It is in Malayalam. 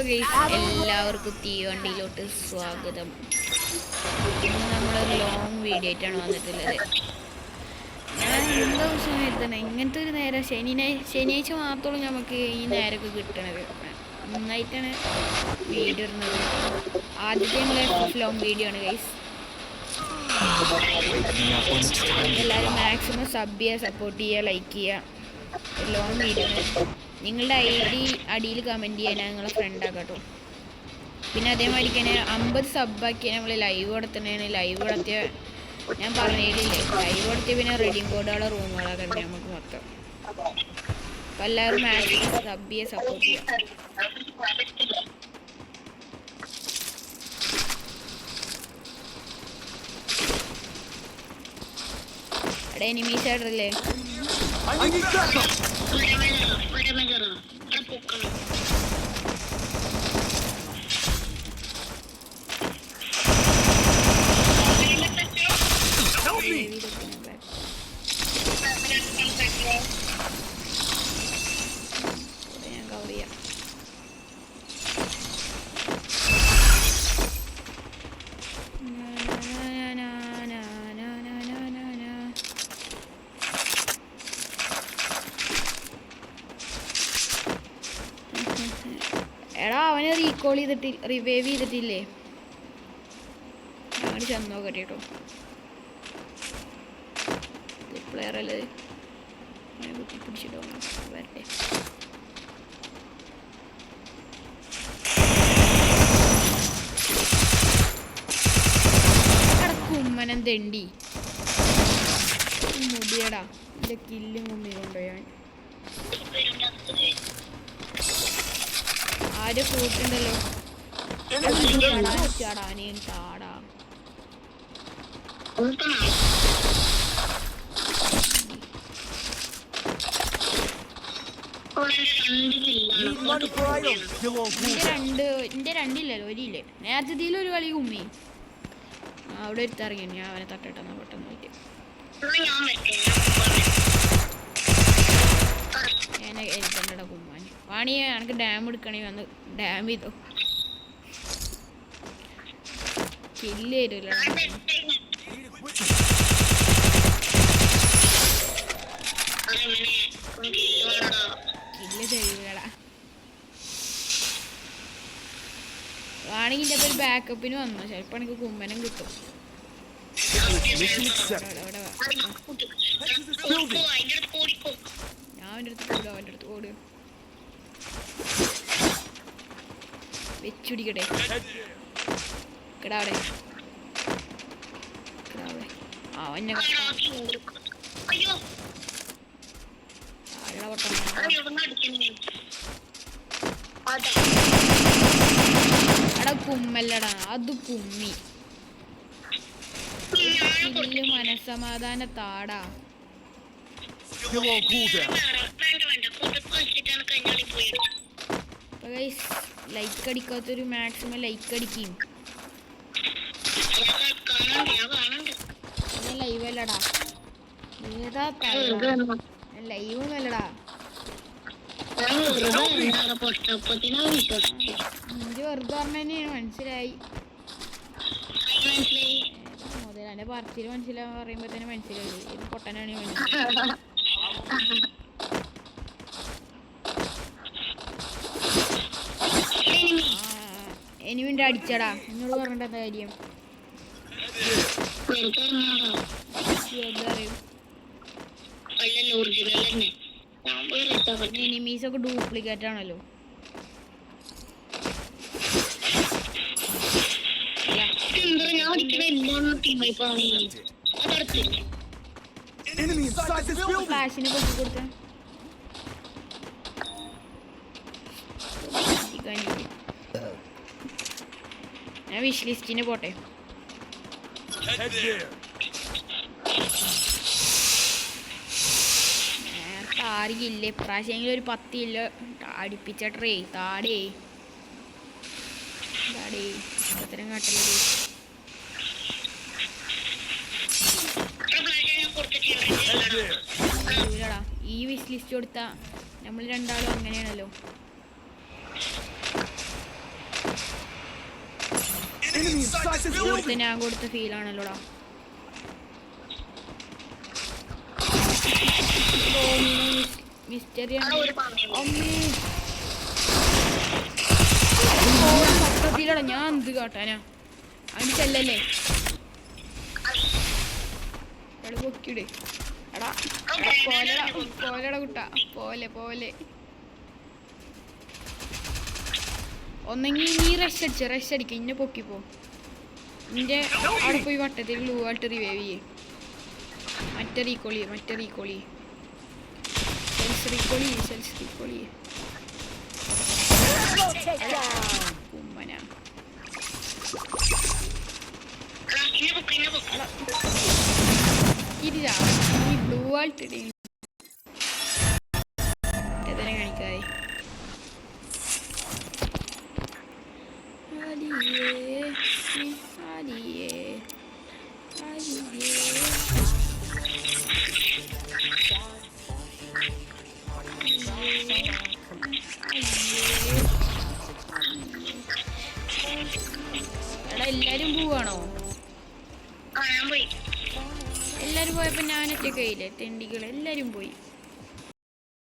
എല്ലാവർക്കും തീവണ്ടിയിലോട്ട് സ്വാഗതം. ഇന്ന് നമ്മളൊരു ലോങ് വീഡിയോ ആയിട്ടാണ് വന്നിട്ടുള്ളത്. ഞാൻ എല്ലാ ദിവസവും എത്തണം ഇങ്ങനത്തെ ഒരു നേരം ശനിയാഴ്ച മാത്രമേ നമുക്ക് ഈ നേരമൊക്കെ കിട്ടണത്. നന്നായിട്ടാണ് വീഡിയോ ഇടുന്നത്. ആദ്യത്തെ ഞങ്ങളെ ലോങ് വീഡിയോ ആണ് ഗൈസ്. എല്ലാവരും മാക്സിമം സബ് ചെയ്യുക, സപ്പോർട്ട് ചെയ്യുക, ലൈക്ക് ചെയ്യുക. ലോങ് വീഡിയോ ആണ്. നിങ്ങളുടെ ID അടിയിൽ കമൻറ്റ് ചെയ്യാൻ നിങ്ങളെ ഫ്രണ്ട് ആക്കാട്ടോ. പിന്നെ അതേമാതിരി തന്നെ 50 സബ്ബാക്കിയാൽ നമ്മൾ ലൈവ് കൊടുത്തണേന്. ലൈവ് കൊടുത്തിയ ഞാൻ പറഞ്ഞില്ലേ, ലൈവ് കൊടുത്തിയ പിന്നെ റെഡിയും കോഡുകളെ റൂമുകളൊക്കെ ഉണ്ട് നമുക്ക് മൊത്തം. അപ്പം എല്ലാവരും മാക്സിമം സബ് ചെയ്യുക, സപ്പോർട്ട് ചെയ്യുക. അവിടെ എനിമീസ് ആയിട്ടല്ലേ ഞാൻ കവർ ചെയ്യാം. എടാ അവനെ റീകോൾ റിവൈവ് ചെയ്തിട്ടില്ലേ? അങ്ങോട്ട് ചെന്ന് നോക്കട്ടെ കേട്ടോ. പ്ലെയർ അല്ലേ കുത്തി പിടിച്ചിട്ടോ വരട്ടെ. കുമ്മനം തെണ്ടി മുടിയടാ എൻ്റെ കില്ലും കുമ്മി കൊണ്ടുപോയാൻ. ആരും കൂട്ടുണ്ടല്ലോ ചാടാനേം താടാ. എന്റെ രണ്ടില്ലല്ലോ, ഒരില്ലേ. നേരത്തെ ഒരു കളി കുമ്മി അവിടെ എടുത്തിറങ്ങി. ഞാൻ അവനെ തട്ടിട്ടെന്നാ പെട്ടെന്ന് നോക്കി. ഞാൻ എഴുതണ്ടടാ കുമ്മാൻ. വാണി എനിക്ക് ഡാം എടുക്കണേ വന്ന് ഡാം ചെയ്തോ. കില്ല് തരൂല. കില്ല് തരൂലടാ. വാണിങ്ങിൻ്റെ ഒരു ബാക്കപ്പിന് വന്നു. ചിലപ്പോൾ എനിക്ക് കുമ്മനം കിട്ടും. ഞാൻ അവൻ്റെ അടുത്ത് ഓടുക വെച്ചുടിക്കട്ടെ. കിടാവിടെ അവനെ എടാ കുമ്മല്ലടാ, അത് കുമ്മി. മനസ്സമാധാന താടാ. ലൈക്ക് അടിക്കാത്തൊരു മാക്സിമം ലൈക്ക് അടിക്കും. ലൈവ് അല്ലടാ, ഏതാ ലൈവും അല്ലടാ. വെറുതെ പറഞ്ഞാണ് മനസ്സിലായി. മുതൽ എന്റെ പറച്ചില് മനസ്സിലാവാൻ പറയുമ്പോ തന്നെ മനസ്സിലായി ഇത് പൊട്ടനാണ്. എനിമിന്റെ അടിച്ചടാ. എന്നോട് പറഞ്ഞിട്ട് എന്താ കാര്യം? എനിമീസ് ഒക്കെ ഡ്യൂപ്ലിക്കേറ്റ് ആണല്ലോ. ഫ്ലാഷിനെ പൊക്കി കൊടുത്ത ഞാൻ വിഷ് ലിസ്റ്റിന് പോട്ടെ. നേരത്തെ 6 കില്ല്, ഇപ്രാവശ്യമെങ്കിലും ഒരു 10 കില്ല് അടിപ്പിച്ചട്രേ. താടേ അത്തരം കാട്ടല്ലേ. ഈ വിഷ് ലിസ്റ്റ് കൊടുത്താ നമ്മൾ രണ്ടാളും അങ്ങനെയാണല്ലോ. ഞാൻ കൊടുത്ത ഫീലാണല്ലോടാ. മിസ്റ്ററിയാണ് മൊത്തത്തിലടാ. ഞാൻ എന്ത് കാട്ടാനാ? അടിച്ചല്ലേ പൊക്കിട്. എടാ പോലെടാ കുട്ടാ, പോലെ ഒന്നെങ്കിൽ നീ റഷ് അടിക്ക. ഇന്നെ പൊക്കിപ്പോ. നിന്റെ അവിടെ പോയി വട്ടത്തിൽ ഗ്ലൂ ആയിട്ട് റിവൈവ് ചെയ്യേ. മറ്റേ റീകോളി ഉമ്മനാ. ഇരിതാ നീ ബ്ലൂ ആയിട്ട് കാണിക്കാതെ. എടാ എല്ലാരും പോവാണോ? എല്ലാരും പോയപ്പോ ഞാൻ ഒറ്റ കയ്യില്ലേ തെണ്ടികൾ എല്ലാരും പോയി.